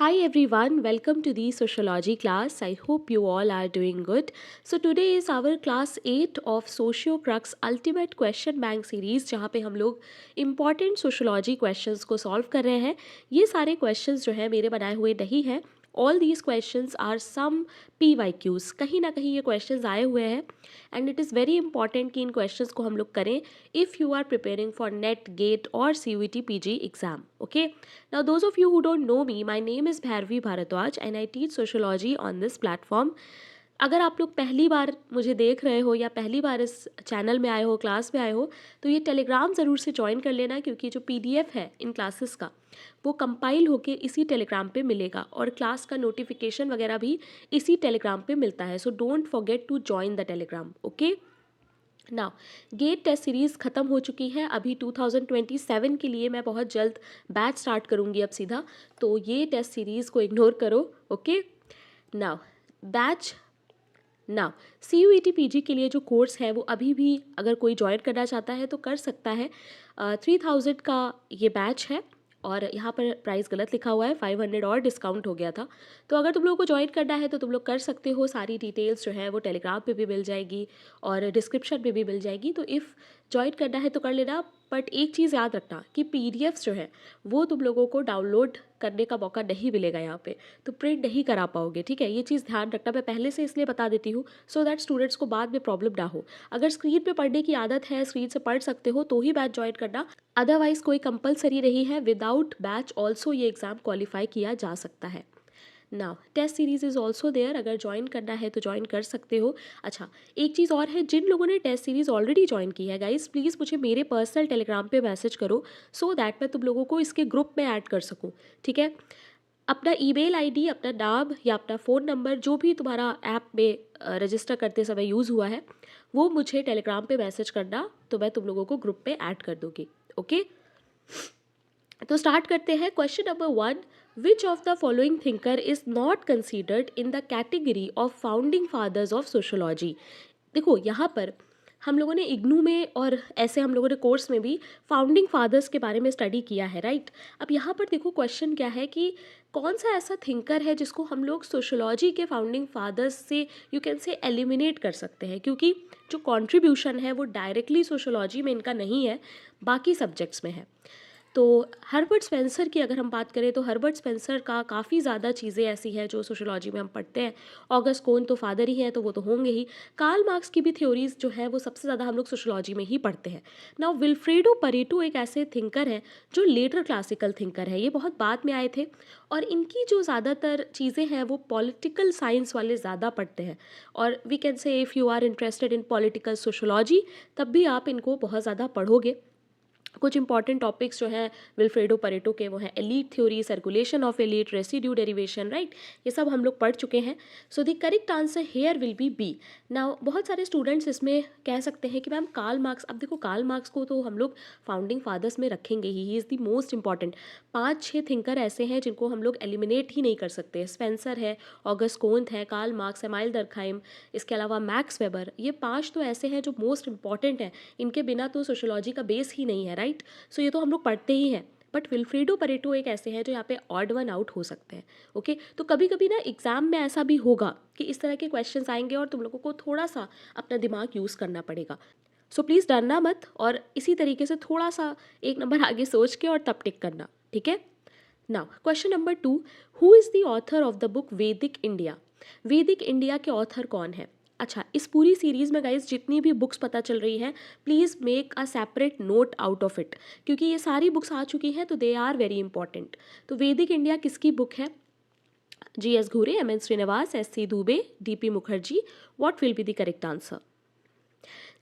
Hi everyone, welcome to the sociology class. I hope you all are doing good. So today is our class 8 of Socio Crux Ultimate Question Bank series जहाँ पे हम लोग important sociology questions को solve कर रहे हैं. ये सारे questions जो है मेरे बनाए हुए नहीं हैं. All these questions are some PYQs. कहीं ना कहीं ये questions आए हुए हैं and it is very important कि इन questions को हम लोग करें if you are preparing for NET, GATE or CUET PG exam. Okay. Now, those of you who don't know me, my name is Bhairavi Bharadwaj and I teach sociology on this platform. अगर आप लोग पहली बार मुझे देख रहे हो या पहली बार इस चैनल में आए हो, क्लास में आए हो, तो ये टेलीग्राम ज़रूर से ज्वाइन कर लेना क्योंकि जो PDF है इन क्लासेस का वो कंपाइल होके इसी टेलीग्राम पे मिलेगा और क्लास का नोटिफिकेशन वगैरह भी इसी टेलीग्राम पे मिलता है. So don't forget to join the Telegram. Okay. Now GATE test series ख़त्म हो चुकी है. अभी 2027 के लिए मैं बहुत जल्द बैच स्टार्ट करूँगी अब सीधा, तो ये टेस्ट सीरीज़ को इग्नोर करो. Okay. Now batch now CUET PG के लिए जो कोर्स है वो अभी भी अगर कोई ज्वाइन करना चाहता है तो कर सकता है. 3000 का ये बैच है और यहाँ पर प्राइस गलत लिखा हुआ है, 500 और डिस्काउंट हो गया था. तो अगर तुम लोगों को ज्वाइन करना है तो तुम लोग कर सकते हो. सारी डिटेल्स जो है वो टेलीग्राम पे भी मिल जाएगी और डिस्क्रिप्शन पे भी मिल जाएगी. तो इफ़ ज्वाइन करना है तो कर लेना. बट एक चीज़ याद रखना कि PDFs जो है वो तुम लोगों को डाउनलोड करने का मौका नहीं मिलेगा यहाँ पे, तो प्रिंट नहीं करा पाओगे. ठीक है, ये चीज़ ध्यान रखना. मैं पहले से इसलिए बता देती हूँ सो दैट स्टूडेंट्स को बाद में प्रॉब्लम ना हो. अगर स्क्रीन पे पढ़ने की आदत है, स्क्रीन से पढ़ सकते हो तो ही बैच ज्वाइन करना, अदरवाइज कोई कंपलसरी नहीं है. विदाउट बैच ऑल्सो ये एग्ज़ाम क्वालिफाई किया जा सकता है. Now test series is also there. अगर ज्वाइन करना है तो ज्वाइन कर सकते हो. अच्छा, एक चीज़ और है, जिन लोगों ने टेस्ट सीरीज़ ऑलरेडी ज्वाइन की है गाइस, प्लीज़ मुझे मेरे पर्सनल टेलीग्राम पे मैसेज करो सो दैट मैं तुम लोगों को इसके ग्रुप में ऐड कर सकूँ. ठीक है, अपना ईमेल आईडी, अपना नाम या अपना फ़ोन नंबर जो भी तुम्हारा ऐप में रजिस्टर करते समय यूज़ हुआ है वो मुझे टेलीग्राम पे मैसेज करना, तो मैं तुम लोगों को ग्रुप पे ऐड कर दूँगी. ओके. तो स्टार्ट करते हैं. Question number 1, which of the following thinker is not considered in the category of founding fathers of sociology. देखो यहाँ पर हम लोगों ने इग्नू में और ऐसे हम लोगों ने कोर्स में भी फाउंडिंग फादर्स के बारे में स्टडी किया है, राइट. अब यहाँ पर देखो क्वेश्चन क्या है कि कौन सा ऐसा थिंकर है जिसको हम लोग सोशोलॉजी के फाउंडिंग फादर्स से यू कैन से एलिमिनेट कर सकते हैं, क्योंकि जो कॉन्ट्रीब्यूशन है वो डायरेक्टली सोशोलॉजी में इनका नहीं है, बाकी सब्जेक्ट्स में है. तो हर्बर्ट स्पेंसर की अगर हम बात करें तो हर्बर्ट स्पेंसर का काफ़ी ज़्यादा चीज़ें ऐसी हैं जो सोशोलॉजी में हम पढ़ते हैं. ऑगस्ट कोन तो फादर ही हैं तो वो तो होंगे ही. कार्ल मार्क्स की भी थ्योरीज जो है वो सबसे ज़्यादा हम लोग सोशोलॉजी में ही पढ़ते हैं. नाउ विल्फ्रेडो परेटो एक ऐसे थिंकर हैं जो लेटर क्लासिकल थिंकर है. ये बहुत बाद में आए थे और इनकी जो ज़्यादातर चीज़ें हैं वो पॉलिटिकल साइंस वाले ज़्यादा पढ़ते हैं. और we can say if you are interested in political sociology तब भी आप इनको बहुत ज़्यादा पढ़ोगे. कुछ इंपॉर्टेंट टॉपिक्स जो हैं विल्फ्रेडो परेटो के वो हैं elite theory, circulation of elite, residue derivation, right. ये सब हम लोग पढ़ चुके हैं. So the correct answer here will be B. Now बहुत सारे स्टूडेंट्स इसमें कह सकते हैं कि मैम कार्ल मार्क्स, अब देखो कार्ल मार्क्स को तो हम लोग फाउंडिंग फादर्स में रखेंगे he is the most important. 5-6 thinker ऐसे हैं जिनको हम लोग एलिमिनेट ही नहीं कर सकते. स्पेंसर है, ऑगस्ट कोंत है, कार्ल मार्क्स, एमाइल दर्कहाइम, इसके अलावा मैक्स वेबर. ये 5 तो ऐसे हैं जो मोस्ट इंपॉर्टेंट हैं. इनके बिना तो सोशोलॉजी का बेस ही नहीं है, राइट. सो ये तो हम लोग पढ़ते ही हैं. बट विल्फ्रेडो परेटो एक ऐसे हैं जो यहाँ पे ऑड वन आउट हो सकते हैं. ओके. तो कभी कभी ना एग्जाम में ऐसा भी होगा कि इस तरह के क्वेश्चंस आएंगे और तुम लोगों को थोड़ा सा अपना दिमाग यूज़ करना पड़ेगा. सो प्लीज़ डरना मत और इसी तरीके से थोड़ा सा एक नंबर आगे सोच के और तब टिक करना. ठीक है. Now question number 2, who is the author of the book वैदिक इंडिया. वैदिक इंडिया के ऑथर कौन है. अच्छा, इस पूरी सीरीज़ में गाइज जितनी भी बुक्स पता चल रही हैं please make a separate note out of it, क्योंकि ये सारी बुक्स आ चुकी हैं तो दे आर वेरी इंपॉर्टेंट. तो वैदिक इंडिया किसकी बुक है. GS Ghurye, MN Srinivas, SC Dubey, DP Mukherjee. What will be the correct answer.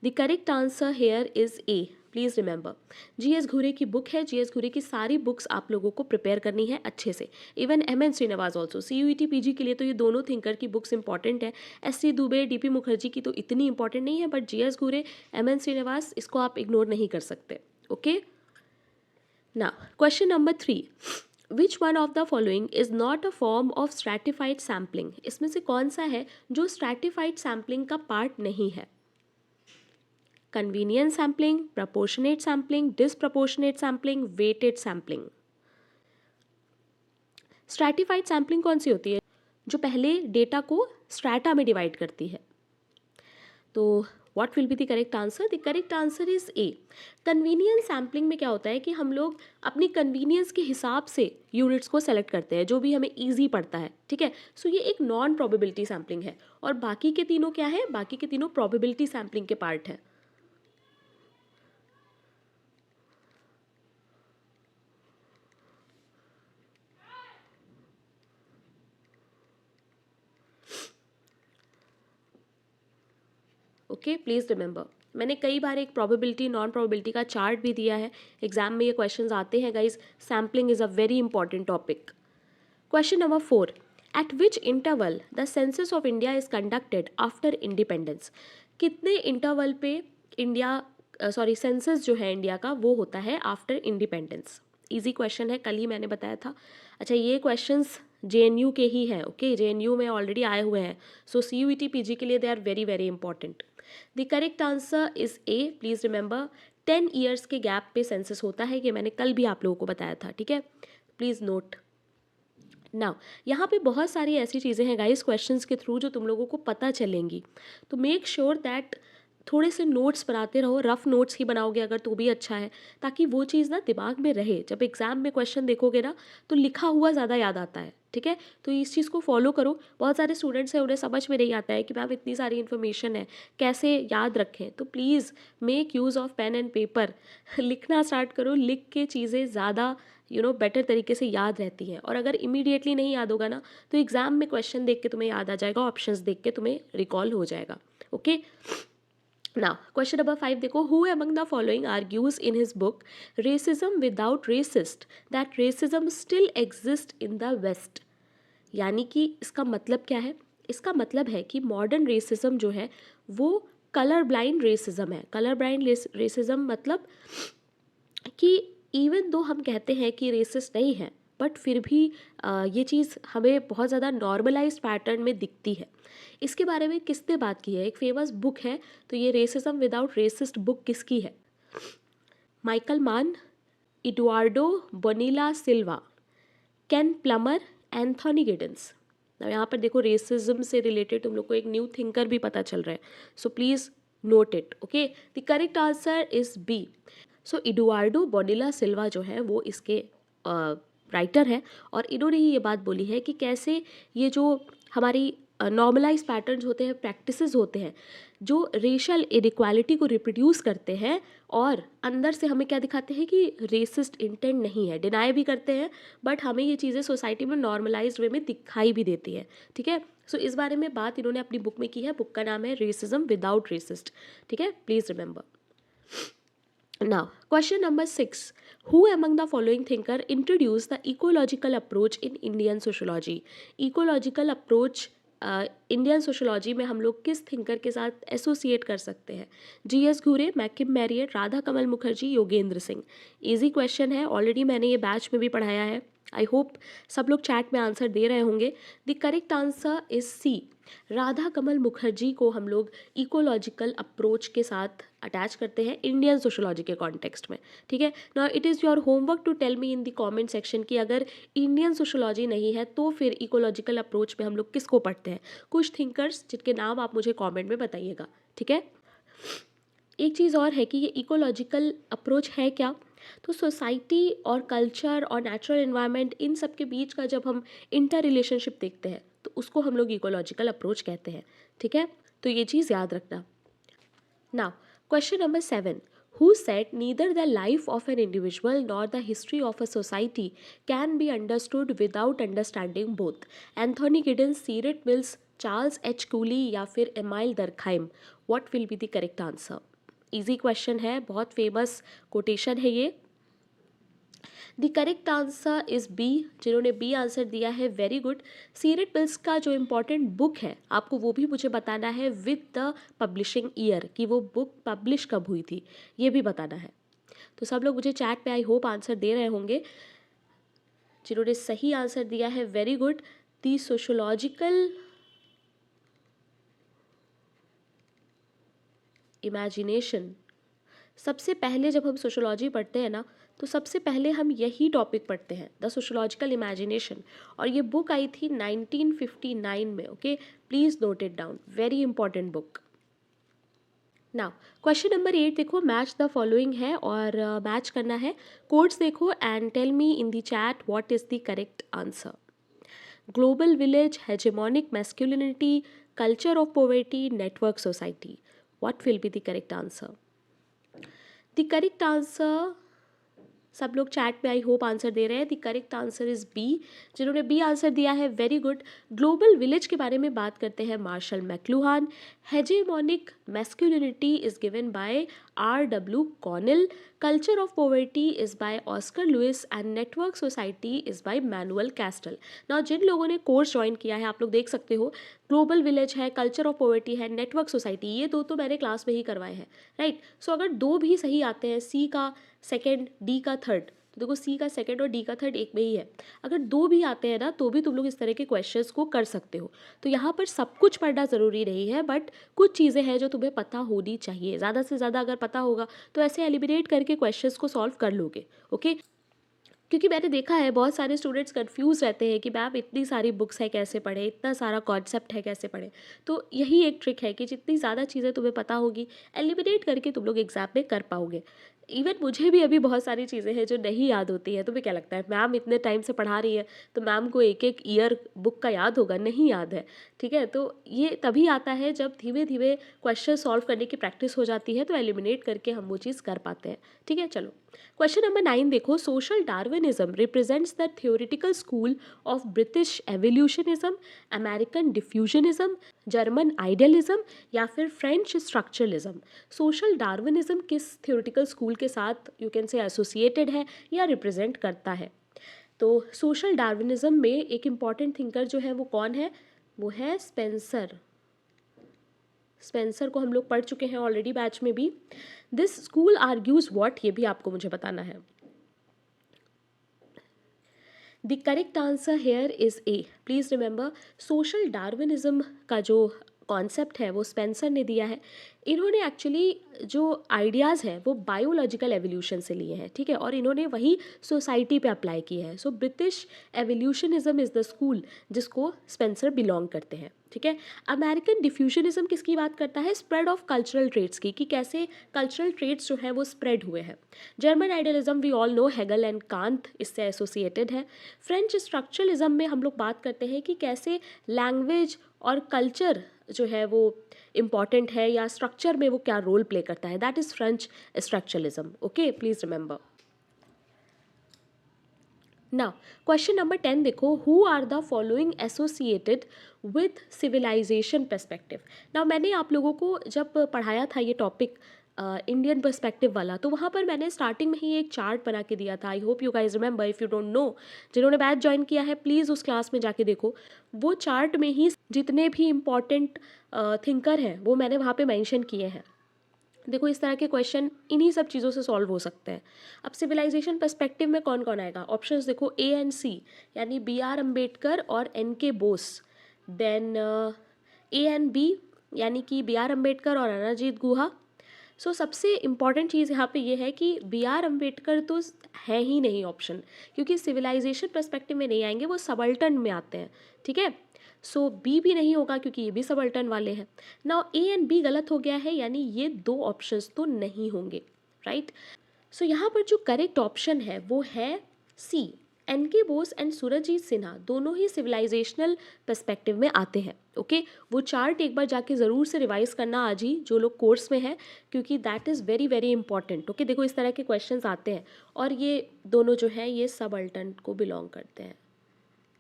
The correct answer here is A. Please remember, GS Ghurye की बुक है. GS घूरे की सारी बुक्स आप लोगों को प्रिपेयर करनी है अच्छे से. Even MN Srinivas also. CUET PG के लिए तो ये दोनों थिंकर की बुक्स इंपॉर्टेंट है. SC दुबे, DP मुखर्जी की तो इतनी इंपॉर्टेंट नहीं है, but GS Ghurye, MN Srinivas, इसको आप इग्नोर नहीं कर सकते. Okay. Now question number 3, which one of the following is not a form of stratified sampling. इसमें से कौन सा है जो स्ट्रैटिफाइड सैम्पलिंग का पार्ट नहीं है. Convenience sampling, proportionate sampling, disproportionate sampling, weighted sampling. Stratified sampling कौन सी होती है? जो पहले डेटा को स्ट्रैटा में डिवाइड करती है। तो what will be the correct answer? The correct answer is A. Convenience sampling में क्या होता है कि हम लोग अपनी कन्वीनियंस के हिसाब से यूनिट्स को सेलेक्ट करते हैं जो भी हमें ईजी पड़ता है, ठीक है। सो ये एक नॉन प्रोबेबिलिटी सैम्पलिंग है और बाकी के तीनों क्या है? बाकी के तीनों प्रोबेबिलिटी सैम्पलिंग के पार्ट है। ओके, प्लीज़ रिमेंबर, मैंने कई बार एक प्रोबेबिलिटी नॉन प्रोबेबिलिटी का चार्ट भी दिया है। एग्जाम में ये क्वेश्चंस आते हैं guys. Sampling is a very important topic. Question number 4. At which interval the census of India is conducted after independence? कितने इंटरवल पे इंडिया सेंसस जो है इंडिया का वो होता है आफ्टर इंडिपेंडेंस? इजी क्वेश्चन है, कल ही मैंने बताया था। अच्छा, ये क्वेश्चंस जेएनयू के ही हैं, ओके, जेएनयू में ऑलरेडी आए हुए हैं। सो सीयूईटी पीजी के लिए they are very very important. The correct answer is A. Please remember, 10 years के गैप पे सेंसस होता है, ये मैंने कल भी आप लोगों को बताया था, ठीक है। Please note. नाउ यहाँ पे बहुत सारी ऐसी चीज़ें हैं गाइस क्वेश्चंस के थ्रू जो तुम लोगों को पता चलेंगी, तो मेक श्योर दैट थोड़े से नोट्स बनाते रहो। रफ नोट्स ही बनाओगे अगर तो भी अच्छा है, ताकि वो चीज़ ना दिमाग में रहे। जब एग्जाम में क्वेश्चन देखोगे ना तो लिखा हुआ ज़्यादा याद आता है, ठीक है। तो इस चीज़ को फॉलो करो। बहुत सारे स्टूडेंट्स हैं, उन्हें समझ में नहीं आता है कि मैम इतनी सारी इन्फॉर्मेशन है कैसे याद रखें। तो please make use of pen and paper लिखना स्टार्ट करो। लिख के चीज़ें ज़्यादा बेटर तरीके से याद रहती हैं। और अगर इमीडिएटली नहीं याद होगा ना तो एग्जाम में क्वेश्चन देख के तुम्हें याद आ जाएगा, ऑप्शंस देख के तुम्हें रिकॉल हो जाएगा। ओके, नाउ क्वेश्चन नंबर 5 देखो। Who among the following argues in his book racism without racist that racism still exist in the West? यानी कि इसका मतलब क्या है? इसका मतलब है कि मॉडर्न रेसिज्म जो है वो कलर ब्लाइंड रेसिज्म है। कलर ब्लाइंड रेसिज्म मतलब कि इवन दो हम कहते हैं कि रेसिस्ट नहीं है, बट फिर भी ये चीज़ हमें बहुत ज़्यादा नॉर्मलाइज्ड पैटर्न में दिखती है। इसके बारे में किसने बात की है? एक फेमस बुक है। तो ये रेसिज्म विदाउट रेसिस्ट बुक किसकी है? माइकल मान, एडुआर्डो बोनीला सिल्वा, केन प्लमर, एंथोनी गिडन्स। अब यहाँ पर देखो रेसिज्म से रिलेटेड तुम लोग को एक न्यू थिंकर भी पता चल रहा है। So please note it. Okay, the correct answer is B. So Eduardo Bonilla Silva जो है वो इसके राइटर है और इन्होंने ही ये बात बोली है कि कैसे ये जो हमारी नॉर्मलाइज पैटर्न्स होते हैं, प्रैक्टिसेस होते हैं, जो रेशियल इनइक्वालिटी को रिप्रोड्यूस करते हैं और अंदर से हमें क्या दिखाते हैं कि रेसिस्ट इंटेंट नहीं है, डिनाई भी करते हैं, बट हमें ये चीज़ें सोसाइटी में नॉर्मलाइज्ड वे में दिखाई भी देती है, ठीक है। सो इस बारे में बात इन्होंने अपनी बुक में की है। बुक का नाम है रेसिज्म विदाउट रेसिस्ट, ठीक है, please remember. Now, question number 6. Who among the following thinker introduced the ecological approach in Indian sociology? Ecological approach Indian sociology में हम लोग किस थिंकर के साथ एसोसिएट कर सकते हैं? जीएस घूरे, मैकिम Marriott, Radha Kamal Mukherjee, Yogendra Singh. Easy question है, ऑलरेडी मैंने ये बैच में भी पढ़ाया है। आई होप सब लोग चैट में आंसर दे रहे होंगे। The correct answer is C. Radha Kamal Mukherjee को हम लोग इकोलॉजिकल अप्रोच के साथ अटैच करते हैं इंडियन सोशोलॉजी के कॉन्टेक्स्ट में, ठीक है। Now it is your homework to tell me in the comment section कि अगर इंडियन सोशोलॉजी नहीं है तो फिर इकोलॉजिकल अप्रोच में हम लोग किसको पढ़ते हैं? कुछ थिंकर्स जिनके नाम आप मुझे कमेंट में बताइएगा, ठीक है। एक चीज़ और है कि ये इकोलॉजिकल अप्रोच है क्या? तो सोसाइटी और कल्चर और नेचुरल एनवायरनमेंट इन सब के बीच का जब हम इंटर रिलेशनशिप देखते हैं तो उसको हम लोग इकोलॉजिकल अप्रोच कहते हैं, ठीक है। तो ये चीज़ याद रखना। Now question number 7. Who said neither the life of an individual nor the history of a society can be understood without understanding both? Anthony Giddens, C Wright Mills, Charles H Cooley या फिर Emile Durkheim? What will be the correct answer? Easy question है, बहुत famous quotation है ये। The correct answer is B. जिन्होंने B answer दिया है very good. सीरेट mills का जो इम्पोर्टेंट बुक है आपको वो भी मुझे बताना है विद द पब्लिशिंग ईयर, कि वो बुक पब्लिश कब हुई थी, ये भी बताना है। तो सब लोग मुझे चैट पे आई होप आंसर दे रहे होंगे। जिन्होंने सही आंसर दिया है वेरी गुड। दी सोशोलॉजिकल इमेजिनेशन सबसे पहले जब हम सोशोलॉजी पढ़ते हैं ना, तो सबसे पहले हम यही टॉपिक पढ़ते हैं, द सोशोलॉजिकल इमेजिनेशन। और ये बुक आई थी 1959 में। Okay, please note it down, very important book. Now question number 8 देखो, मैच द फॉलोइंग है और मैच करना है। कोड्स देखो and tell me in the chat what is the correct answer. Global village, hegemonic masculinity, culture of poverty, network society. What will be the correct answer? The correct answer, सब लोग chat में I hope answer दे रहे हैं। The correct answer is B. जिन्होंने B answer दिया है, very good. Global village के बारे में बात करते हैं Marshall McLuhan. Hegemonic masculinity is given by R.W. Connell. Culture of poverty is by Oscar Lewis and network society is by Manuel Castells. Now जिन लोगों ने कोर्स ज्वाइन किया है, आप लोग देख सकते हो, ग्लोबल विलेज है, कल्चर ऑफ पॉवर्टी है, नेटवर्क सोसाइटी, ये दो तो मैंने क्लास में ही करवाए हैं, राइट। सो अगर दो भी सही आते हैं, सी का सेकेंड, डी का थर्ड, तो देखो सी का सेकेंड और डी का थर्ड एक में ही है। अगर दो भी आते हैं ना, तो भी तुम लोग इस तरह के क्वेश्चंस को कर सकते हो। तो यहाँ पर सब कुछ पढ़ना ज़रूरी नहीं है, बट कुछ चीज़ें हैं जो तुम्हें पता होनी चाहिए। ज़्यादा से ज़्यादा अगर पता होगा तो ऐसे एलिमिनेट करके क्वेश्चंस को सॉल्व कर लोगे। ओके, क्योंकि मैंने देखा है बहुत सारे स्टूडेंट्स कंफ्यूज रहते हैं कि मैम इतनी सारी बुक्स है कैसे पढ़े, इतना सारा कॉन्सेप्ट है कैसे पढ़े। तो यही एक ट्रिक है कि जितनी ज़्यादा चीज़ें तुम्हें पता होगी, एलिमिनेट करके तुम लोग एग्जाम में कर पाओगे। इवन मुझे भी अभी बहुत सारी चीज़ें हैं जो नहीं याद होती हैं। तुम्हें क्या लगता है, मैम इतने टाइम से पढ़ा रही है तो मैम को एक एक ईयर बुक का याद होगा? नहीं याद है, ठीक है। तो ये तभी आता है जब धीरे धीरे क्वेश्चन सॉल्व करने की प्रैक्टिस हो जाती है, तो एलिमिनेट करके हम वो चीज़ कर पाते हैं, ठीक है। चलो क्वेश्चन नंबर 9 देखो, social Darwinism represents the theoretical school of British evolutionism, American diffusionism, German idealism या फिर फ्रेंच स्ट्रक्चरलिज्म। सोशल डार्विनिज्म किस थ्योरेटिकल स्कूल के साथ यू कैन से एसोसिएटेड है या रिप्रेजेंट करता है? तो सोशल डार्विनिज्म में एक इम्पॉर्टेंट थिंकर जो है वो कौन है? वो है स्पेंसर। स्पेंसर को हम लोग पढ़ चुके हैं ऑलरेडी बैच में भी। दिस स्कूल आर्ग्यूज व्हाट, ये भी आपको मुझे बताना है। The correct answer here is a. Please remember, social Darwinism का जो कॉन्सेप्ट है वो स्पेंसर ने दिया है। इन्होंने एक्चुअली जो आइडियाज़ हैं वो बायोलॉजिकल एवोल्यूशन से लिए हैं, ठीक है, और इन्होंने वही सोसाइटी पे अप्लाई किए हैं। So British evolutionism is the school जिसको स्पेंसर बिलोंग करते हैं, ठीक है। अमेरिकन डिफ्यूजनिज्म किसकी बात करता है? स्प्रेड ऑफ कल्चरल ट्रेड्स की, कि कैसे कल्चरल ट्रेड्स जो हैं वो स्प्रेड हुए हैं। German idealism we all know, Hegel and Kant इससे एसोसिएटेड है। फ्रेंच स्ट्रक्चरलिज्म में हम लोग बात करते हैं कि कैसे लैंग्वेज और कल्चर जो है वो इम्पॉर्टेंट है या स्ट्रक्चर में वो क्या रोल प्ले करता है, that is French structuralism. Okay, please remember. Now question number 10 देखो, who are the following associated with civilization perspective. Now मैंने आप लोगों को जब पढ़ाया था ये टॉपिक इंडियन पर्सपेक्टिव वाला, तो वहाँ पर मैंने स्टार्टिंग में ही एक चार्ट बना के दिया था। I hope you guys remember, if you don't know, जिन्होंने बैच ज्वाइन किया है प्लीज़ उस क्लास में जाके देखो। वो चार्ट में ही जितने भी इम्पॉर्टेंट थिंकर हैं वो मैंने वहाँ पे मेंशन किए हैं। देखो इस तरह के क्वेश्चन इन्हीं सब चीज़ों से सॉल्व हो सकते हैं। अब सिविलाइजेशन पर्सपेक्टिव में कौन कौन आएगा? ऑप्शंस देखो, ए एंड सी, यानी B.R. अम्बेडकर और N.K. Bose. Then A and B, यानी कि B.R. अम्बेडकर और अनाजीत गुहा। सो सबसे इम्पॉर्टेंट चीज़ यहाँ पे ये है कि B.R. अम्बेडकर तो है ही नहीं ऑप्शन, क्योंकि सिविलाइजेशन पर्सपेक्टिव में नहीं आएंगे, वो सबल्टन में आते हैं, ठीक है। सो बी भी नहीं होगा क्योंकि ये भी सबल्टन वाले हैं। नाउ ए एंड बी गलत हो गया है, यानी ये दो ऑप्शंस तो नहीं होंगे, राइट। सो यहाँ पर जो करेक्ट ऑप्शन है वो है सी। N.K. बोस एंड सूरजजीत सिन्हा दोनों ही सिविलाइजेशनल पर्सपेक्टिव में आते हैं। ओके, वो चार्ट एक बार जाके ज़रूर से रिवाइज करना आज ही, जो लोग कोर्स में है, क्योंकि that is very very important. Okay, देखो इस तरह के क्वेश्चंस आते हैं और ये दोनों जो हैं ये सबल्टन को बिलोंग करते हैं,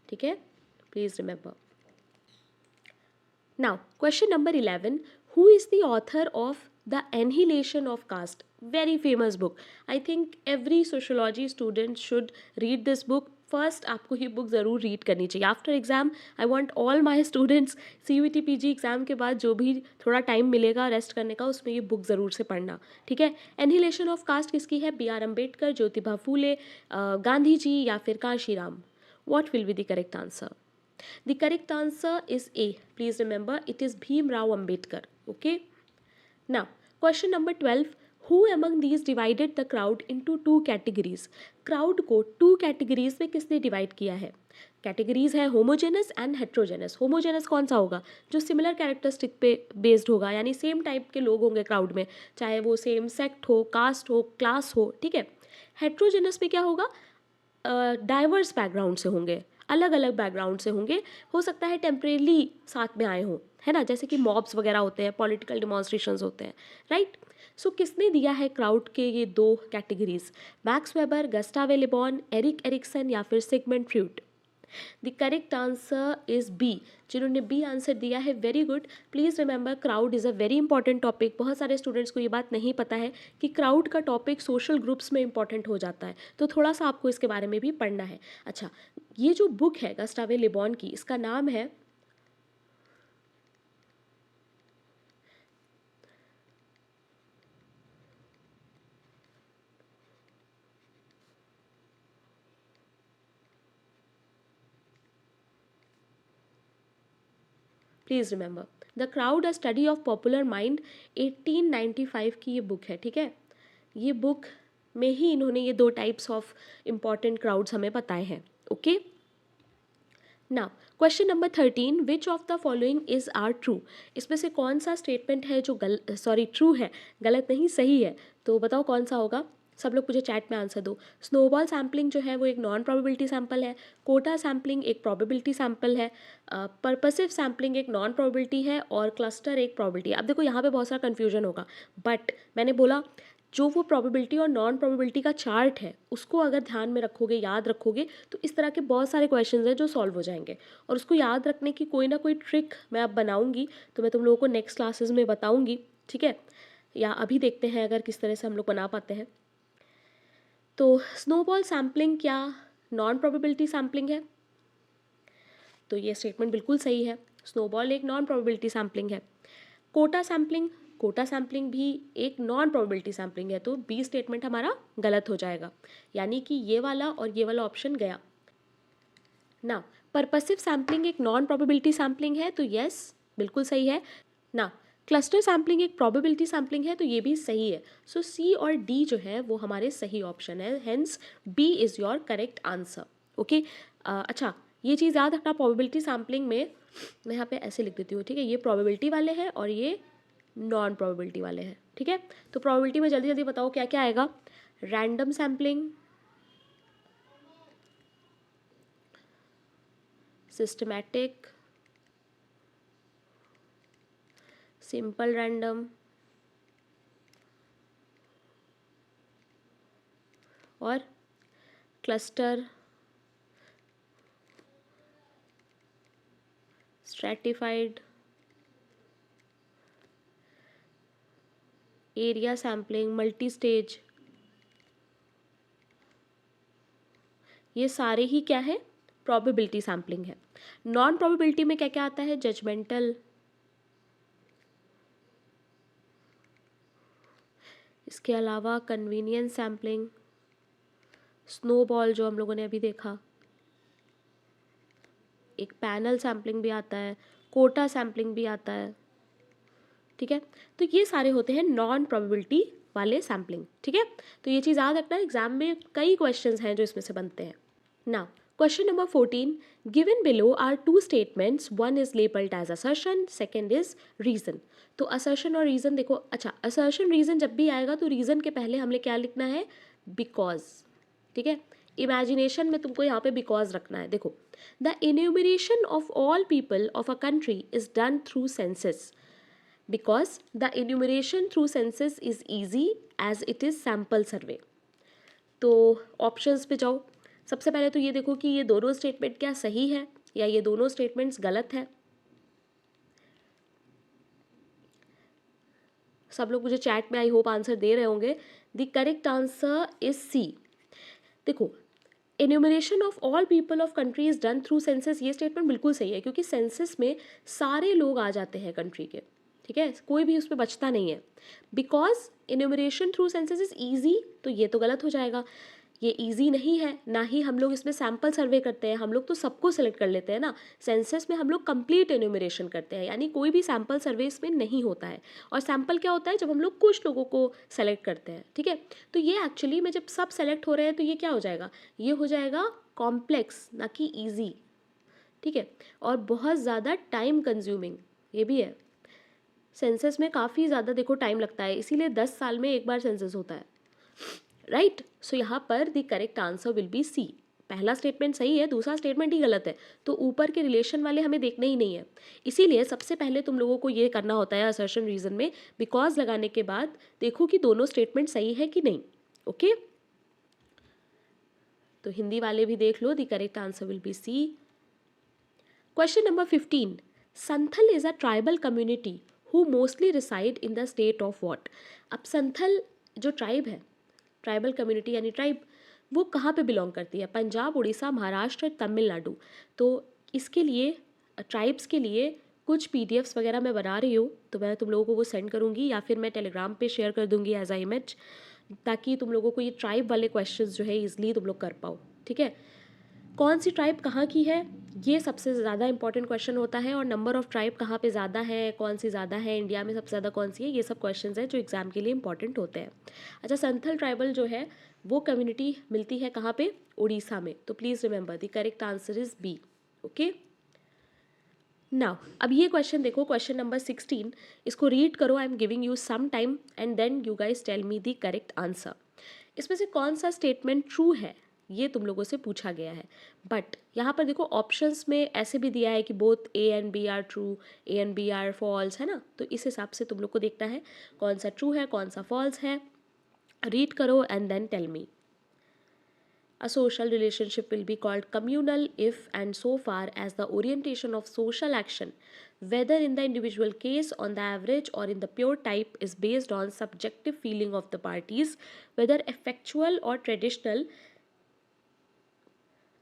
ठीक है, please remember. Now, question number 11. Who is the author of The Annihilation of Caste? Very famous book. I think every sociology student should read this book. First आपको ये बुक ज़रूर रीड करनी चाहिए after exam. I want all my students CUET PG exam के बाद जो भी थोड़ा टाइम मिलेगा रेस्ट करने का, उसमें ये बुक ज़रूर से पढ़ना, ठीक है। एनिहिलेशन ऑफ कास्ट किसकी है? B.R. अम्बेडकर, ज्योतिबा फूले, गांधी जी या फिर Kanshiram. What will be the correct answer? The correct answer is A. Please remember, it is Bhim Rao Ambedkar. Okay. Now, question number 12. Who among these divided the crowd into two categories, crowd को two categories में किसने divide किया है? Categories है homogeneous and heterogeneous. Homogeneous कौन सा होगा? जो सिमिलर कैरेक्टरिस्टिक पे बेस्ड होगा, यानी सेम टाइप के लोग होंगे क्राउड में, चाहे वो सेम सेक्ट हो, कास्ट हो, क्लास हो, ठीक है। हेट्रोजेनस में क्या होगा? डाइवर्स बैकग्राउंड से होंगे, अलग अलग बैकग्राउंड से होंगे, हो सकता है टेम्परेली साथ में आए हों, है ना, जैसे कि मॉब्स वगैरह होते हैं, पॉलिटिकल डिमॉन्स्ट्रेशंस होते हैं, राइट। सो किसने दिया है क्राउड के ये दो कैटेगरीज? मैक्स वेबर, गस्टावे ले बॉन, एरिक एरिक्सन या फिर Sigmund Freud? The correct answer is B. जिन्होंने बी आंसर दिया है, very good. Please remember, crowd is a very important topic. बहुत सारे स्टूडेंट्स को ये बात नहीं पता है कि क्राउड का टॉपिक सोशल ग्रुप्स में इंपॉर्टेंट हो जाता है, तो थोड़ा सा आपको इसके बारे में भी पढ़ना है। अच्छा, ये जो बुक है गस्टावे ले बॉन की, इसका नाम है, please remember, the crowd a study of popular mind, 1895 की ये बुक है, ठीक है। ये बुक में ही इन्होंने ये दो टाइप्स ऑफ इम्पॉर्टेंट क्राउड्स हमें बताए हैं, okay. Now question number 13, which of the following is are true? इसमें से कौन सा स्टेटमेंट है जो ट्रू है, गलत नहीं, सही है, तो बताओ कौन सा होगा। सब लोग मुझे चैट में आंसर दो। स्नोबॉल सैम्पलिंग जो है वो एक नॉन प्रोबेबिलिटी सैम्पल है, कोटा सैम्पलिंग एक प्रोबेबिलिटी सैम्पल है, पर्पसिव सैम्पलिंग एक नॉन प्रोबेबिलिटी है, और क्लस्टर एक प्रोबेबिलिटी है। अब देखो यहाँ पे बहुत सारा कन्फ्यूजन होगा, बट मैंने बोला जो वो प्रोबेबिलिटी और नॉन प्रोबेबिलिटी का चार्ट है उसको अगर ध्यान में रखोगे, याद रखोगे, तो इस तरह के बहुत सारे क्वेश्चंस हैं जो सॉल्व हो जाएंगे। और उसको याद रखने की कोई ना कोई ट्रिक मैं अब बनाऊंगी, तो मैं तुम लोगों को नेक्स्ट क्लासेस में बताऊंगी, ठीक है। या अभी देखते हैं अगर किस तरह से हम लोग बना पाते हैं। तो स्नोबॉल सैम्पलिंग क्या नॉन प्रोबेबिलिटी सैम्पलिंग है? तो ये स्टेटमेंट बिल्कुल सही है, स्नोबॉल एक नॉन प्रोबेबिलिटी सैम्पलिंग है। कोटा सैम्पलिंग भी एक नॉन प्रोबेबिलिटी सैम्पलिंग है, तो बी स्टेटमेंट हमारा गलत हो जाएगा, यानी कि ये वाला और ये वाला ऑप्शन गया ना। पर्पसिव सैम्पलिंग एक नॉन प्रोबेबिलिटी सैम्पलिंग है, तो यस बिल्कुल सही है ना। क्लस्टर सैम्पलिंग एक प्रोबेबिलिटी सैम्पलिंग है, तो ये भी सही है। सो सी और डी जो है वो हमारे सही ऑप्शन है, hence B is your correct answer, okay. अच्छा, ये चीज़ याद रखना, प्रोबेबिलिटी सैम्पलिंग में मैं यहाँ पे ऐसे लिख देती हूँ, ठीक है, ये प्रोबेबिलिटी वाले हैं और ये नॉन प्रोबेबिलिटी वाले हैं, ठीक है। तो प्रोबेबिलिटी में जल्दी जल्दी बताओ क्या क्या आएगा। Random sampling, systematic, simple random और cluster, stratified, area sampling, multi stage, ये सारे ही क्या है? प्रोबेबिलिटी सैम्पलिंग है। नॉन प्रोबेबिलिटी में क्या क्या आता है? जजमेंटल, इसके अलावा कन्वीनियंस सैम्पलिंग, स्नोबॉल जो हम लोगों ने अभी देखा, एक पैनल सैम्पलिंग भी आता है, कोटा सैम्पलिंग भी आता है, ठीक है। तो ये सारे होते हैं नॉन प्रोबेबिलिटी वाले सैम्पलिंग, ठीक है। तो ये चीज़ याद रखना, एग्जाम में कई क्वेश्चंस हैं जो इसमें से बनते हैं। Now question number 14, given below are two statements, one is labelled as assertion, second is reason. तो असर्शन और रीजन देखो, अच्छा असर्शन रीजन जब भी आएगा तो रीजन के पहले हमने क्या लिखना है? बिकॉज, ठीक है। इमेजिनेशन में तुमको यहाँ पे बिकॉज रखना है। देखो, the enumeration of all people of a country is done through census, because the enumeration through census is easy as it is sample survey। तो ऑप्शंस पे जाओ। सबसे पहले तो ये देखो कि ये दोनों स्टेटमेंट क्या सही है या ये दोनों स्टेटमेंट्स गलत है। सब लोग मुझे चैट में आई होप आंसर दे रहे होंगे। The correct answer is C. देखो, enumeration of all people of country is done through census, ये स्टेटमेंट बिल्कुल सही है, क्योंकि सेंसस में सारे लोग आ जाते हैं कंट्री के, ठीक है, कोई भी उसमें बचता नहीं है। Because enumeration through census is easy, तो ये तो गलत हो जाएगा। ये इजी नहीं है, ना ही हम लोग इसमें सैम्पल सर्वे करते हैं, हम लोग तो सबको सेलेक्ट कर लेते हैं ना। सेंसस में हम लोग कंप्लीट एन्यूमरेशन करते हैं, यानी कोई भी सैम्पल सर्वे इसमें नहीं होता है। और सैम्पल क्या होता है, जब हम लोग कुछ लोगों को सेलेक्ट करते हैं, ठीक है। तो ये एक्चुअली में जब सब सेलेक्ट हो रहे हैं तो ये क्या हो जाएगा, ये हो जाएगा कॉम्प्लेक्स, ना कि ईजी, ठीक है। और बहुत ज़्यादा टाइम कंज्यूमिंग ये भी है। सेंसस में काफ़ी ज़्यादा देखो टाइम लगता है, इसीलिए 10 साल में एक बार सेंसस होता है, राइट। सो यहाँ पर the correct answer will be C. पहला स्टेटमेंट सही है, दूसरा स्टेटमेंट ही गलत है, तो ऊपर के रिलेशन वाले हमें देखने ही नहीं है। इसीलिए सबसे पहले तुम लोगों को ये करना होता है असर्शन रीजन में बिकॉज लगाने के बाद देखो कि दोनों स्टेटमेंट सही है कि नहीं। ओके, तो हिंदी वाले भी देख लो, the correct answer will be C. Question number 15, Santhal is a tribal community who mostly reside in the state of what. अब संथल जो ट्राइब है, ट्राइबल कम्युनिटी यानी ट्राइब, वो कहाँ पे बिलोंग करती है, पंजाब, उड़ीसा, महाराष्ट्र, तमिलनाडु। तो इसके लिए ट्राइब्स के लिए कुछ पीडीएफ्स वगैरह मैं बना रही हूँ, तो मैं तुम लोगों को वो सेंड करूँगी या फिर मैं टेलीग्राम पे शेयर कर दूँगी एज अ इमेज, ताकि तुम लोगों को ये ट्राइब वाले क्वेश्चंस जो है ईजिली तुम लोग कर पाओ, ठीक है। कौन सी ट्राइब कहाँ की है, ये सबसे ज़्यादा इंपॉर्टेंट क्वेश्चन होता है, और नंबर ऑफ़ ट्राइब कहाँ पे ज़्यादा है, कौन सी ज़्यादा है, इंडिया में सबसे ज़्यादा कौन सी है, ये सब क्वेश्चंस हैं जो एग्ज़ाम के लिए इंपॉर्टेंट होते हैं। अच्छा, संथल ट्राइबल जो है वो कम्युनिटी मिलती है कहाँ पे, उड़ीसा में। तो please remember the correct answer is B. Okay, now अब ये क्वेश्चन देखो, क्वेश्चन नंबर 16, इसको रीड करो, I am giving you some time and then you guys tell me the correct answer. इसमें से कौन सा स्टेटमेंट ट्रू है, ये तुम लोगों से पूछा गया है। बट यहाँ पर देखो ऑप्शंस में ऐसे भी दिया है कि both A and B are true, A and B are false, है ना। तो इस हिसाब से तुम लोग को देखना है कौन सा ट्रू है कौन सा फॉल्स है। रीड करो and then tell me. A social relationship will be called communal if and so far as the orientation of social action, whether in the individual case, on the average, or in the pure type, is based on subjective feeling of the parties, whether effectual or traditional,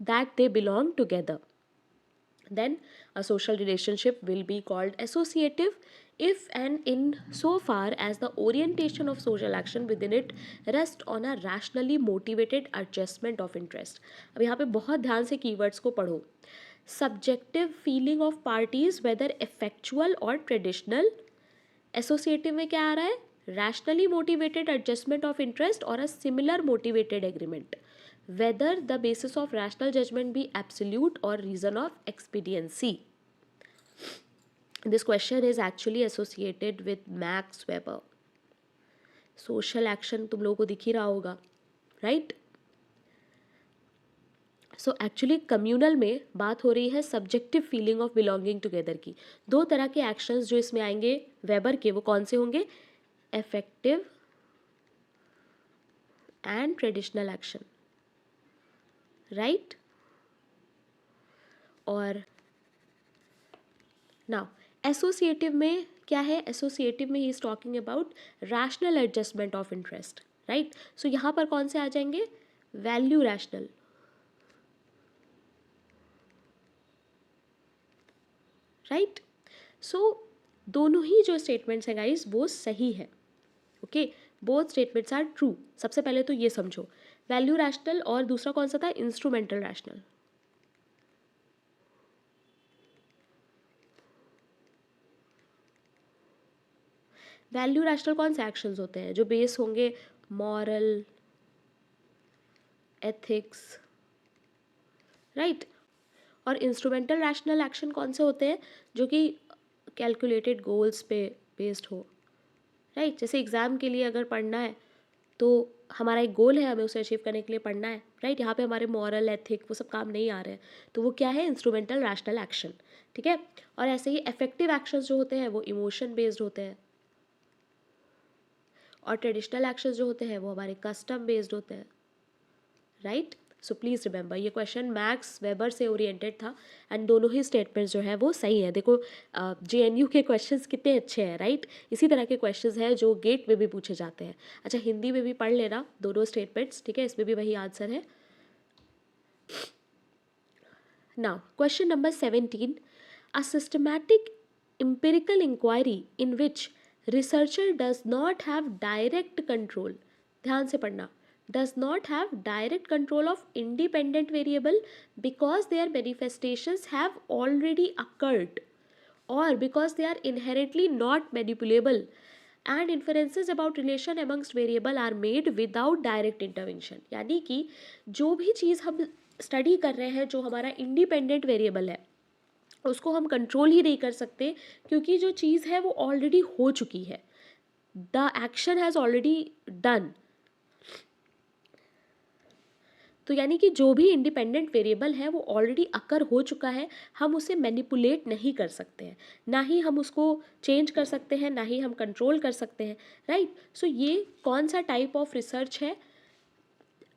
that they belong together. Then a social relationship will be called associative if and in so far as the orientation of social action within it rests on a rationally motivated adjustment of interest. अब यहाँ पे बहुत ध्यान से keywords को पढ़ो। Subjective feeling of parties whether effectual or traditional, associative में क्या आ रहा है, rationally motivated adjustment of interest or a similar motivated agreement, whether the basis of rational judgment be absolute or reason of expediency. This question is actually associated with Max Weber. Social action तुम लोगों को दिख ही रहा होगा, right? So actually communal में बात हो रही है subjective feeling of belonging together की। दो तरह के एक्शंस जो इसमें आएंगे वेबर के, वो कौन से होंगे, affective and traditional action, right. और नाउ एसोसिएटिव में क्या है, एसोसिएटिव में ही is talking about rational adjustment of interest, right. So यहाँ पर कौन से आ जाएंगे, वैल्यू रैशनल, राइट। सो दोनों ही जो स्टेटमेंट्स हैं गाइस वो सही है। Okay, both statements are true. सबसे पहले तो ये समझो, वैल्यू रैशनल और दूसरा कौन सा था, इंस्ट्रूमेंटल रैशनल। वैल्यू रैशनल कौन से एक्शंस होते हैं, जो बेस होंगे मॉरल, एथिक्स, राइट। और इंस्ट्रूमेंटल रैशनल एक्शन कौन से होते हैं, जो कि कैलकुलेटेड गोल्स पे बेस्ड हो, राइट। जैसे एग्ज़ाम के लिए अगर पढ़ना है तो हमारा एक गोल है, हमें उसे अचीव करने के लिए पढ़ना है, राइट। यहाँ पे हमारे मॉरल, एथिक वो सब काम नहीं आ रहे हैं, तो वो क्या है, इंस्ट्रूमेंटल रैशनल एक्शन, ठीक है। और ऐसे ही इफेक्टिव एक्शंस जो होते हैं वो इमोशन बेस्ड होते हैं, और ट्रेडिशनल एक्शंस जो होते हैं वो हमारे कस्टम बेस्ड होते हैं, राइट। सो प्लीज़ रिमेंबर ये क्वेश्चन मैक्स वेबर से ओरिएंटेड था एंड दोनों ही स्टेटमेंट्स जो है वो सही है। देखो जेएनयू के क्वेश्चंस कितने अच्छे हैं, राइट। इसी तरह के क्वेश्चंस हैं जो गेट में भी पूछे जाते हैं। अच्छा, हिंदी में भी पढ़ लेना दोनों स्टेटमेंट्स, ठीक है, इसमें भी वही आंसर है। Now question number 17, a systematic empirical inquiry in which researcher does not have direct control, ध्यान से पढ़ना, does not have direct control of independent variable because their manifestations have already occurred, or because they are inherently not manipulable, and inferences about relation amongst variable are made without direct intervention. यानी कि जो भी चीज़ हम study कर रहे हैं, जो हमारा इंडिपेंडेंट वेरिएबल है, उसको हम कंट्रोल ही नहीं कर सकते, क्योंकि जो चीज़ है वो ऑलरेडी हो चुकी है, the action has already done. तो यानी कि जो भी इंडिपेंडेंट वेरिएबल है वो ऑलरेडी अकर हो चुका है, हम उसे मैनिपुलेट नहीं कर सकते हैं, ना ही हम उसको चेंज कर सकते हैं, ना ही हम कंट्रोल कर सकते हैं, राइट। सो ये कौन सा टाइप ऑफ रिसर्च है?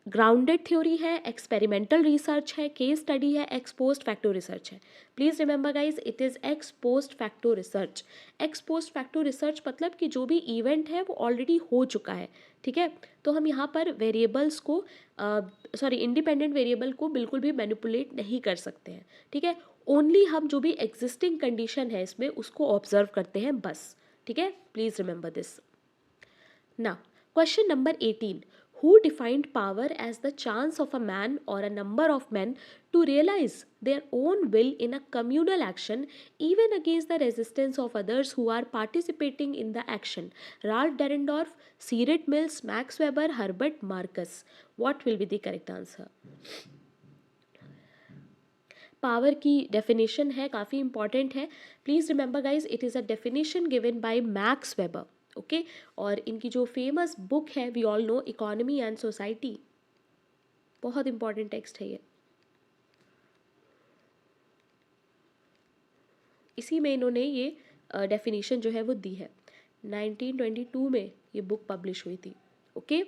ग्राउंडेड थ्योरी है, एक्सपेरिमेंटल रिसर्च है, केस स्टडी है, एक्स पोस्ट फैक्टो रिसर्च है। Please remember guys, it is x post facto research. X post facto research मतलब कि जो भी इवेंट है वो ऑलरेडी हो चुका है, ठीक है। तो हम यहाँ पर वेरिएबल्स को इंडिपेंडेंट वेरिएबल को बिल्कुल भी मैनिपुलेट नहीं कर सकते हैं, ठीक है। ओनली हम जो भी एग्जिस्टिंग कंडीशन है इसमें उसको ऑब्जर्व करते हैं बस, ठीक है। Please remember this. Now, question number 18. Who defined power as the chance of a man or a number of men to realize their own will in a communal action, even against the resistance of others who are participating in the action? Ralph Dahrendorf, Cyril Mills, Max Weber, Herbert Marcus. What will be the correct answer? Power की definition है, काफ़ी important है। Please remember guys, it is a definition given by Max Weber, okay. और इनकी जो famous book है, we all know, economy and society, बहुत important text है ये। इसी में इन्होंने ये डेफिनेशन जो है वो दी है। 1922 में ये बुक पब्लिश हुई थी, okay.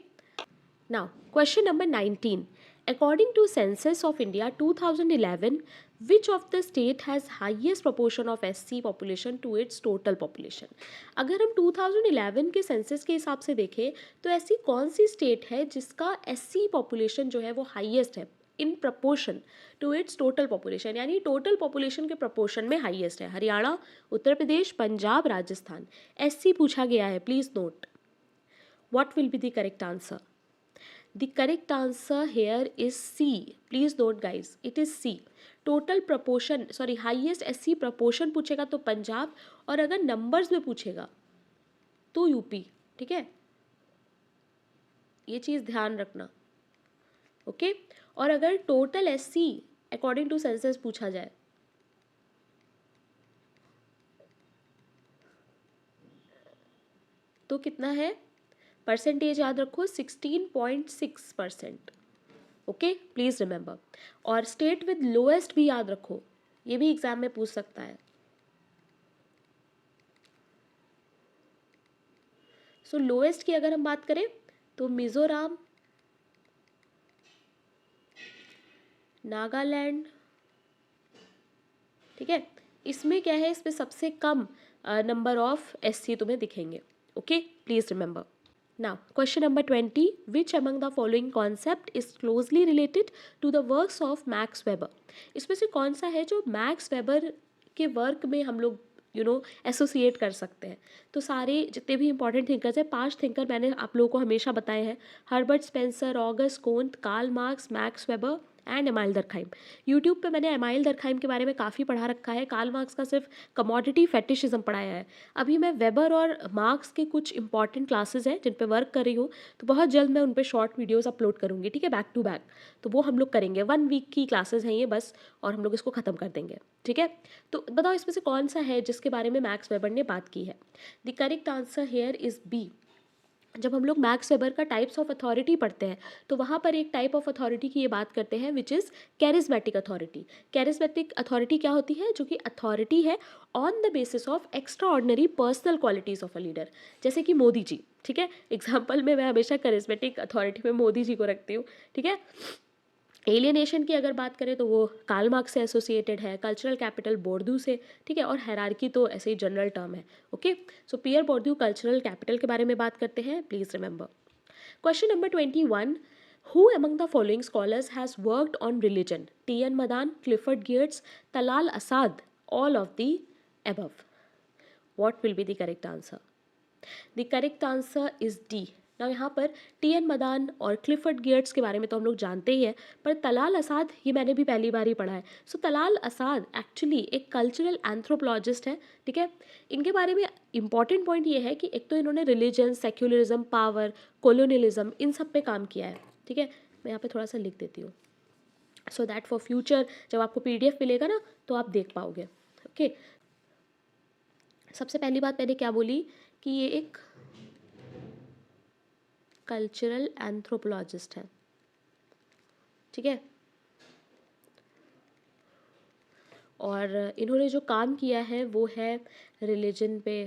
Now, question number 19. According to Census of India 2011, which of the state has highest proportion of SC population to its total population? अगर हम 2011 के सेंसस के हिसाब से देखें तो ऐसी कौन सी स्टेट है जिसका SC पॉपुलेशन जो है वो हाईएस्ट है in proportion to its total population, यानी टोटल पॉपुलेशन के प्रपोर्शन में हाईएस्ट है? हरियाणा, उत्तर प्रदेश, पंजाब, राजस्थान। SC पूछा गया है, please note. What will be the correct answer? The correct answer here is C. Please note guys, it is C. Total proportion, sorry, highest SC proportion पूछेगा तो पंजाब, और अगर नंबर्स में पूछेगा तो यूपी, ठीक है। ये चीज़ ध्यान रखना, ओके। और अगर total SC according to census पूछा जाए तो कितना है? परसेंटेज याद रखो, 16.6%, ओके। Please remember. और स्टेट विद लोएस्ट भी याद रखो, ये भी एग्जाम में पूछ सकता है। सो लोएस्ट की अगर हम बात करें तो मिजोरम, नागालैंड, ठीक है। इसमें क्या है, इसमें सबसे कम नंबर ऑफ SC तुम्हें दिखेंगे, okay. Please remember. Now, question number 20. Which among the following concept is closely related to the works of Max Weber? इसमें से कौन सा है जो मैक्स वेबर के वर्क में हम लोग एसोसिएट कर सकते हैं? तो सारे जितने भी इंपॉर्टेंट थिंकर्स हैं, 5 थिंकर मैंने आप लोगों को हमेशा बताए हैं: Herbert Spencer, Auguste Comte, Karl Marx, Max Weber and Emile Durkheim. YouTube पे मैंने एमाइल दरखाइम के बारे में काफ़ी पढ़ा रखा है, कार्ल मार्क्स का सिर्फ कमोडिटी फेटिशिज्म पढ़ाया है। अभी मैं वेबर और मार्क्स के कुछ इंपॉर्टेंट क्लासेस हैं जिन पे वर्क कर रही हूँ, तो बहुत जल्द मैं उन पे शॉर्ट वीडियोस अपलोड करूँगी, ठीक है, बैक टू बैक। तो वो हम लोग करेंगे, 1 वीक की क्लासेस हैं ये बस, और हम लोग इसको ख़त्म कर देंगे, ठीक है। तो बताओ इसमें से कौन सा है जिसके बारे में मैक्स वेबर ने बात की है? The correct answer here is B. जब हम लोग मैक्स वेबर का टाइप्स ऑफ अथॉरिटी पढ़ते हैं तो वहाँ पर एक टाइप ऑफ अथॉरिटी की ये बात करते हैं which is charismatic authority. Charismatic authority क्या होती है? जो कि अथॉरिटी है on the basis of extra ordinary personal qualities of a leader, जैसे कि मोदी जी, ठीक है। एग्जाम्पल में मैं हमेशा कैरिज्मेटिक अथॉरिटी में मोदी जी को रखती हूँ, ठीक है। एलियनेशन की अगर बात करें तो वो कार्ल मार्क्स से एसोसिएटेड है, कल्चरल कैपिटल बोर्दू से, ठीक है। और हायरार्की तो ऐसे ही जनरल टर्म है, okay. So Pierre Bourdieu cultural capital के बारे में बात करते हैं, please remember. Question number 21. Who among the following scholars has worked on religion? TN Madan, Clifford Geertz, Talal Asad, all of the above. What will be the correct answer? The correct answer is D. ना यहाँ पर TN. Madan और Clifford गेर्ट्स के बारे में तो हम लोग जानते ही हैं, पर तलाल असाद ये मैंने भी पहली बार ही पढ़ा है। सो तलाल असाद एक्चुअली एक कल्चरल एंथ्रोपोलॉजिस्ट है, ठीक है। इनके बारे में इंपॉर्टेंट पॉइंट ये है कि एक तो इन्होंने रिलीजन, सेक्युलरिज्म, पावर, कोलोनियलिज्म इन सब पे काम किया है, ठीक है। मैं यहाँ पे थोड़ा सा लिख देती हूँ सो दैट फॉर फ्यूचर जब आपको PDF मिलेगा ना तो आप देख पाओगे, ओके। सबसे पहली बात मैंने क्या बोली कि ये एक कल्चरल एंथ्रोपोलॉजिस्ट है, ठीक है। और इन्होंने जो काम किया है वो है रिलीजन पे,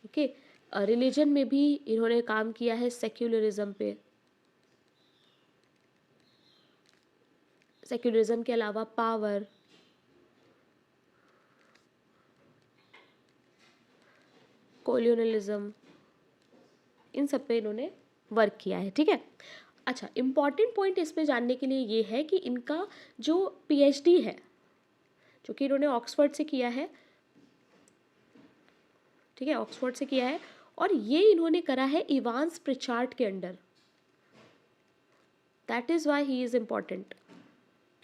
ओके। रिलीजन में भी इन्होंने काम किया है, सेक्युलरिज्म पे, सेक्युलरिज्म के अलावा पावर, कोलोनियलिज्म, इन सब पे इन्होंने वर्क किया है, ठीक है। अच्छा, इम्पॉर्टेंट पॉइंट इसमें जानने के लिए ये है कि इनका जो PhD है जो कि इन्होंने ऑक्सफोर्ड से किया है, ठीक है, ऑक्सफोर्ड से किया है, और ये इन्होंने करा है इवांस प्रिचार्ड के under. That is why he is important,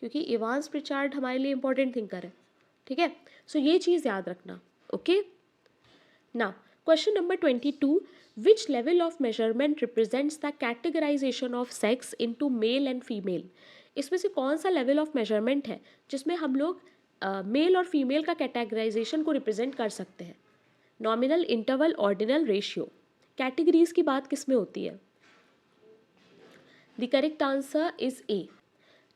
क्योंकि इवांस प्रिचार्ड हमारे लिए इम्पॉर्टेंट थिंकर है, ठीक है। सो ये चीज़ याद रखना, okay. Now, question number 22. Which level of measurement represents the categorization of sex into male and female? इसमें से कौन सा लेवल ऑफ मेजरमेंट है जिसमें हम लोग मेल और फीमेल का कैटेगराइजेशन को रिप्रेजेंट कर सकते हैं? Nominal, interval, ordinal, ratio. Categories की बात किस में होती है? द करेक्ट आंसर इज ए।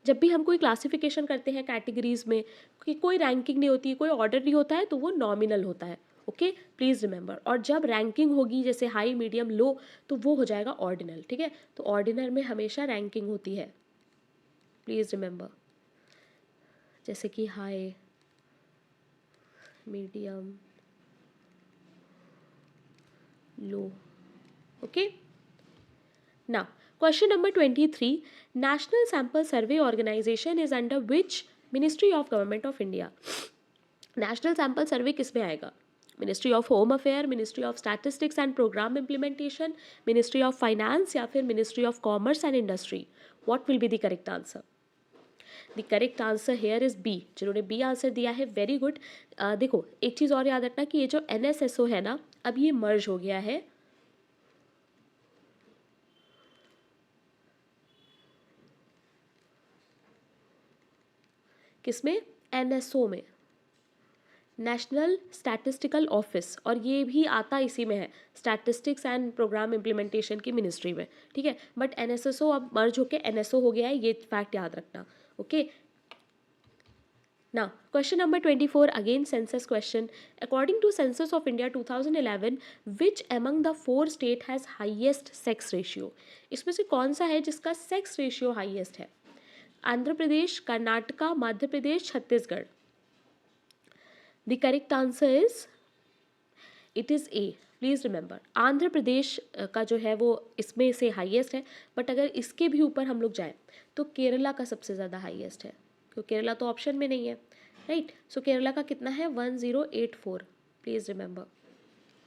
जब भी हम कोई क्लासिफिकेशन करते हैं कैटेगरीज में, कि कोई रैंकिंग नहीं होती, कोई ऑर्डर नहीं होता है, तो वो नॉमिनल होता है, ओके, प्लीज़ रिमेंबर। और जब रैंकिंग होगी जैसे हाई, मीडियम, लो, तो वो हो जाएगा ऑर्डिनल, ठीक है। तो ऑर्डिनल में हमेशा रैंकिंग होती है, प्लीज़ रिमेंबर, जैसे कि high, medium, low, okay. Now, question number 23. National Sample Survey Organization is under which Ministry of Government of India? National Sample Survey किस में आएगा? Ministry of Home Affairs, Ministry of Statistics and Program Implementation, Ministry of Finance या फिर Ministry of Commerce and Industry? What will be the correct answer? The correct answer here is B. जिन्होंने B answer दिया है, very good. देखो, एक चीज़ और याद रखना कि ये जो NSSO है ना, अब ये मर्ज हो गया है किसमें? NSO में, नेशनल स्टैटिस्टिकल ऑफिस, और ये भी आता इसी में है, स्टैटिस्टिक्स एंड प्रोग्राम इम्प्लीमेंटेशन की मिनिस्ट्री में, ठीक है। बट NSSO अब मर्ज होके NSO हो गया है, ये फैक्ट याद रखना, okay. Now, question number 24, again census question. According to Census of India 2011, which among the four state has highest sex ratio? इसमें से कौन सा है जिसका सेक्स रेशियो हाईएस्ट है? Andhra Pradesh, Karnataka, Madhya Pradesh, Chhattisgarh. The correct answer is it is A. Please remember, Andhra Pradesh का जो है वो इसमें से हाईएस्ट है, बट अगर इसके भी ऊपर हम लोग जाएं तो केरला का सबसे ज़्यादा हाईएस्ट है, क्योंकि केरला तो ऑप्शन में नहीं है, राइट। सो केरला का कितना है? 1084, प्लीज़ रिमेंबर,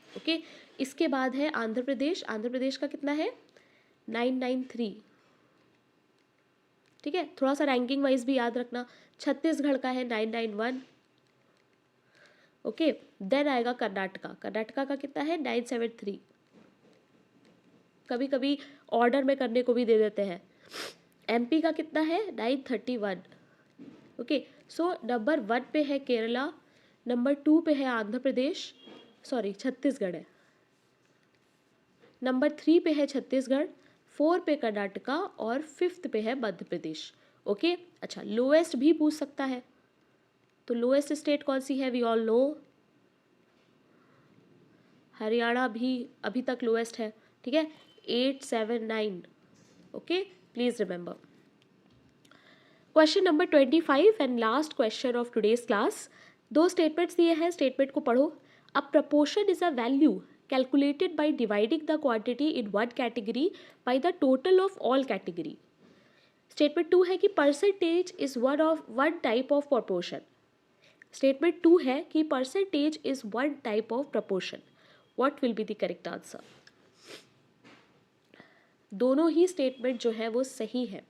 ओके। इसके बाद है आंध्र प्रदेश, आंध्र प्रदेश का कितना है? 993, ठीक है। थोड़ा सा रैंकिंग वाइज भी याद रखना। छत्तीसगढ़ का है 991, ओके। देन आएगा कर्नाटका, कर्नाटका का कितना है? 973, कभी कभी ऑर्डर में करने को भी दे देते हैं। MP का कितना है? 931, ओके। सो नंबर 1 पे है केरला, नंबर 2 पे है आंध्र प्रदेश, सॉरी छत्तीसगढ़ है, नंबर 3 पे है छत्तीसगढ़, 4 पे कर्नाटका और 5th पे है मध्य प्रदेश, ओके। अच्छा, लोएस्ट भी पूछ सकता है, तो लोएस्ट स्टेट कौन सी है? वी ऑल नो हरियाणा भी अभी तक लोएस्ट है, ठीक है, 879, okay, please remember. Question number 25 and last question of today's class. दो स्टेटमेंट्स दिए हैं, स्टेटमेंट को पढ़ो। A proportion is a value calculated by dividing the quantity in one category by the total of all category. Statement 2 है कि percentage is one type of proportion. Statement 2 है कि percentage is one type of proportion. What will be the correct answer? दोनों ही statement जो है वो सही है।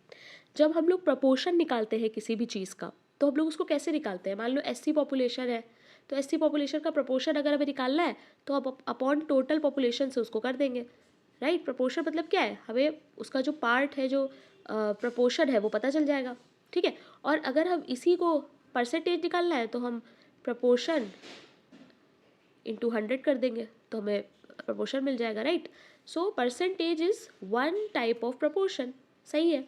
जब हम लोग प्रपोर्शन निकालते हैं किसी भी चीज़ का, तो हम लोग उसको कैसे निकालते हैं? मान लो एससी पॉपुलेशन है, तो एससी पॉपुलेशन का प्रपोर्शन अगर हमें निकालना है तो अब अपॉन टोटल पॉपुलेशन से उसको कर देंगे, राइट। प्रपोर्शन मतलब क्या है, हमें उसका जो पार्ट है, जो प्रपोर्शन है वो पता चल जाएगा, ठीक है। और अगर हम इसी को परसेंटेज निकालना है तो हम प्रपोर्शन इंटू 100 कर देंगे तो हमें प्रपोर्शन मिल जाएगा, right. So percentage is one type of proportion, सही है।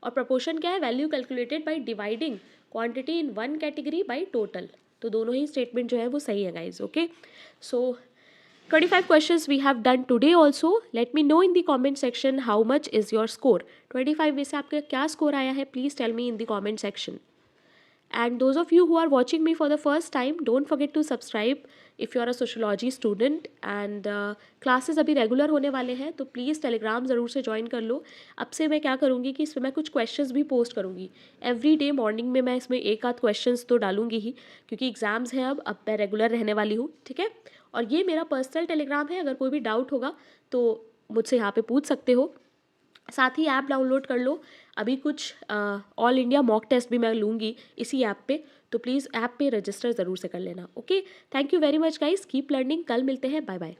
और प्रपोर्शन क्या है? Value calculated by dividing quantity in one category by total. तो दोनों ही स्टेटमेंट जो है वो सही है guys, okay. So 25 questions we have done today also. Let me know in the comment section how much is your score. 25 में से आपका क्या स्कोर आया है? Please tell me in the comment section. And those of you who are watching me for the first time, don't forget to subscribe if you are a sociology student. And classes अभी regular होने वाले हैं, तो please Telegram ज़रूर से join कर लो। अब से मैं क्या करूँगी कि इसमें मैं कुछ क्वेश्चंस भी पोस्ट करूँगी एवरी डे मॉर्निंग में। मैं इसमें एक आध क्वेश्चंस तो डालूंगी ही, क्योंकि एग्ज़ाम्स हैं। अब मैं रेगुलर रहने वाली हूँ, ठीक है। और ये मेरा पर्सनल टेलीग्राम है, अगर कोई भी डाउट होगा तो मुझसे यहाँ पे पूछ सकते हो। साथ ही ऐप डाउनलोड कर लो। अभी कुछ ऑल इंडिया मॉक टेस्ट भी मैं लूँगी इसी ऐप पे, तो प्लीज़ ऐप पे रजिस्टर ज़रूर से कर लेना, okay. Thank you very much guys, keep learning. कल मिलते हैं, बाय बाय।